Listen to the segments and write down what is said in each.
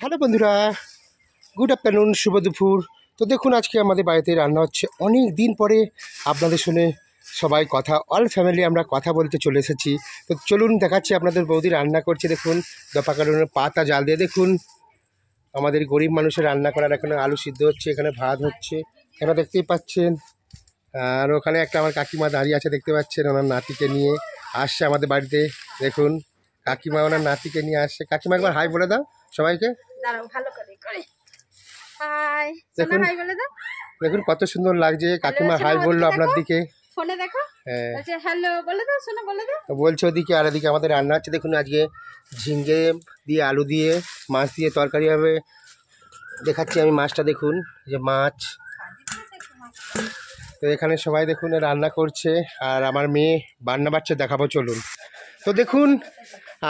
Hello বন্ধুরা, good afternoon, শুভ দুপুর। তো দেখুন, আজকে আমাদের বাড়িতে রান্না হচ্ছে অনেক দিন পরে। আপনাদের শুনে সবাই কথা, অল ফ্যামিলি আমরা কথা বলতে চলে এসেছি। তো চলুন দেখাচ্ছি আপনাদের বৌদি রান্না করছে। দেখুন, দপা কারণে পাতা জাল দিয়ে, দেখুন আমাদের গরিব মানুষের রান্না করার এখানে আলু সিদ্ধ হচ্ছে, এখানে ভাত হচ্ছে, এখানে দেখতেই পাচ্ছেন। আর ওখানে একটা আমার কাকিমা দাঁড়িয়ে আছে, দেখতে পাচ্ছেন, ওনার নাতিকে নিয়ে আসছে আমাদের বাড়িতে। দেখুন, কাকিমা ওনার নাতিকে নিয়ে আসছে। কাকিমা একবার হাই বলে দাও সবাইকে। দেখুন দেখুন কত সুন্দর লাগছে। কাকিমা হাই বললো আপনার দিকে। হ্যাঁ, বলছে ওদিকে, আর এদিকে আমাদের রান্না হচ্ছে। দেখুন, আজকে ঝিঙ্গে দিয়ে আলু দিয়ে মাছ দিয়ে তরকারি হবে। দেখাচ্ছি আমি মাছটা, দেখুন যে মাছ। তো এখানে সবাই দেখুন রান্না করছে, আর আমার মেয়ে বান্না বাচ্চা দেখাবো, চলুন। তো দেখুন,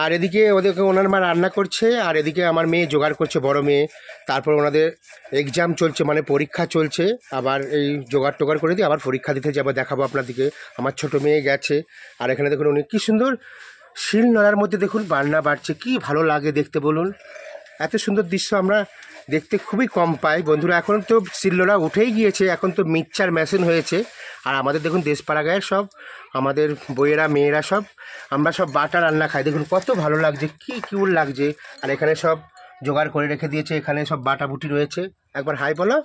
আর এদিকে ওদেরকে ওনার মা রান্না করছে, আর এদিকে আমার মেয়ে জোগাড় করছে, বড় মেয়ে। তারপর ওনাদের এক্সাম চলছে, মানে পরীক্ষা চলছে। আবার এই জোগাড় টোগাড় করে দিয়ে আবার পরীক্ষা দিতে যাবো, দেখাবো আপনাদেরকে। আমার ছোট মেয়ে গেছে। আর এখানে দেখুন উনি কী সুন্দর শিল নোড়ার মধ্যে দেখুন বান্না বাড়ছে, কি ভালো লাগে দেখতে বলুন। এত সুন্দর দৃশ্য আমরা দেখতে খুবই কম পাই বন্ধুরা। এখন তো শিলনোড়া উঠেই গিয়েছে, এখন তো মিক্সচার মেশিন হয়েছে। আর আমাদের দেখুন দেশপাড়া গায়ের সব আমাদের বইয়েরা মেয়েরা সব আমরা সব বাটা রান্না খাই। দেখুন কত ভালো লাগছে, কি কিউট লাগছে। আর এখানে সব জোগাড় করে রেখে দিয়েছে, এখানে সব বাটা বুটি রয়েছে। একবার হাই বলো।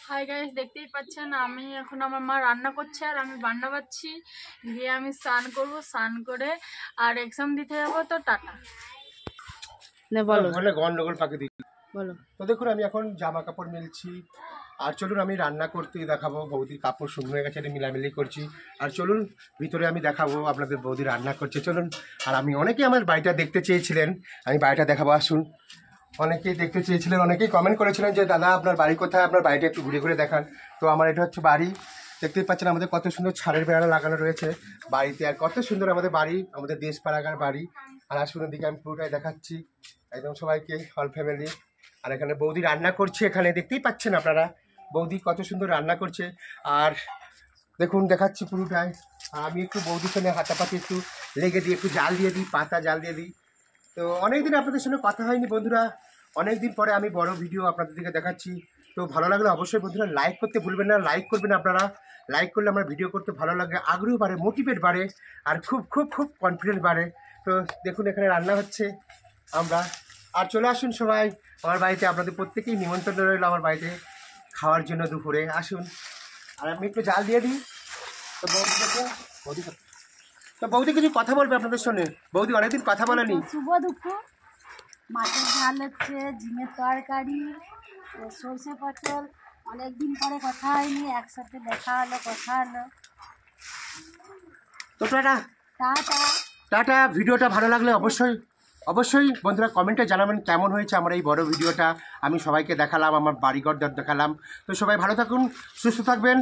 হাই গাইস, দেখতেই পাচ্ছেন আমি এখন আমার মা রান্না করছে আর আমি বান্না পাচ্ছি। দিয়ে আমি স্নান করব, স্নান করে আর এক্সাম দিতে যাবো। তো টাটা। বলো, গন্ডগোল পাকে দিই বলো। তো দেখুন, আমি এখন জামা কাপড় মিলছি। আর চলুন আমি রান্না করতে দেখাবো। বৌদির কাপড় শুকনো হয়ে গেছে, মিলামিলি করছি। আর চলুন ভিতরে আমি দেখাবো আপনাদের বৌদি রান্না করছে, চলুন। আর আমি অনেকেই আমার বাড়িটা দেখতে চেয়েছিলেন, আমি বাড়িটা দেখাবো, আসুন। অনেকেই দেখতে চেয়েছিলেন, অনেকেই কমেন্ট করেছিলেন যে দাদা আপনার বাড়ি কোথায়, আপনার বাড়িটা একটু ঘুরে ঘুরে দেখান। তো আমার এটা হচ্ছে বাড়ি। দেখতেই পাচ্ছেন আমাদের কত সুন্দর ছাদের বেড়া লাগানো রয়েছে বাড়িতে। আর কত সুন্দর আমাদের বাড়ি, আমাদের দেশপাড়াগার বাড়ি। আর আসুন দিকে আমি পুরোটাই দেখাচ্ছি একদম সবাইকে, অল ফ্যামিলি। আর এখানে বৌদি রান্না করছে, এখানে দেখতেই পাচ্ছেন আপনারা বৌদি কত সুন্দর রান্না করছে। আর দেখুন দেখাচ্ছি পুরোটাই। আর আমি একটু বৌদির সঙ্গে হাতাপাতি একটু লেগে দিই, একটু জাল দিয়ে দিই, পাতা জাল দিয়ে দিই। তো অনেকদিন আপনাদের সঙ্গে কথা হয়নি বন্ধুরা, অনেকদিন পরে আমি বড় ভিডিও আপনাদের দিকে দেখাচ্ছি। তো ভালো লাগলে অবশ্যই বন্ধুরা লাইক করতে ভুলবেন না, লাইক করবেন আপনারা। লাইক করলে আমার ভিডিও করতে ভালো লাগে, আগ্রহ বাড়ে, মোটিভেট বাড়ে, আর খুব খুব খুব কনফিডেন্স বাড়ে। তো দেখুন এখানে রান্না হচ্ছে আমরা। আর চলে আসুন সবাই আমার বাড়িতে, আপনাদের প্রত্যেকেই নিমন্ত্রণ রইল আমার বাড়িতে খাওয়ার জন্য দুপুরে, আসুন। আর আমি একটু জাল দিয়ে দিই। তো বৌদি দেখুন, বৌদি তো বৌদি কিছু কথা বলবে আপনাদের সঙ্গে। বৌদি অনেকদিন কথা বলেনি। শুভ দুপুর। মাছের ঝাল হচ্ছে, ঝিঙের তরকারি, সর্ষে পটল। অনেকদিন পরে কথা হয়নি, একসাথে দেখা হলো, কথা হলো। তো টাটা টাটা। টাটা। ভিডিওটা ভালো লাগলে অবশ্যই অবশ্যই বন্ধুরা কমেন্টে জানাবেন কেমন হয়েছে আমার এই বড় ভিডিওটা। আমি সবাইকে দেখালাম, আমার বাড়িঘর দেখালাম। তো সবাই ভালো থাকুন, সুস্থ থাকবেন।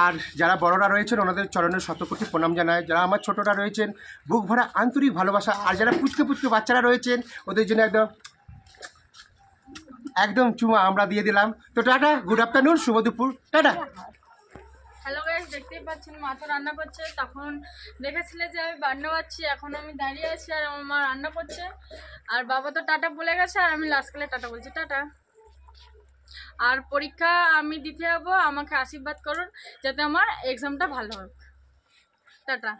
আর যারা বড়রা রয়েছেন ওনাদের চরণের শতকোটি প্রণাম জানায়। যারা আমার ছোটরা রয়েছেন বুক ভরা আন্তরিক ভালোবাসা। আর যারা পুচকে পুচকে বাচ্চারা রয়েছেন ওদের জন্য একদম একদম চুমা আমরা দিয়ে দিলাম। তো টাটা, গুড আফটারনুন, শুভ দুপুর, টাটা। হ্যালো গাইস, দেখতেই পাচ্ছেন মা তো রান্না করছে। তখন দেখেছিলে যে আমি বান্না পাচ্ছি, এখন আমি দাঁড়িয়ে আছি আর আমার মা রান্না করছে। আর বাবা তো টাটা বলে গেছে আর আমি লাস্টকালে টাটা বলছি, টাটা। আর পরীক্ষা আমি দিতে যাবো, আমাকে আশীর্বাদ করুন যাতে আমার এক্সামটা ভালো হোক। টাটা।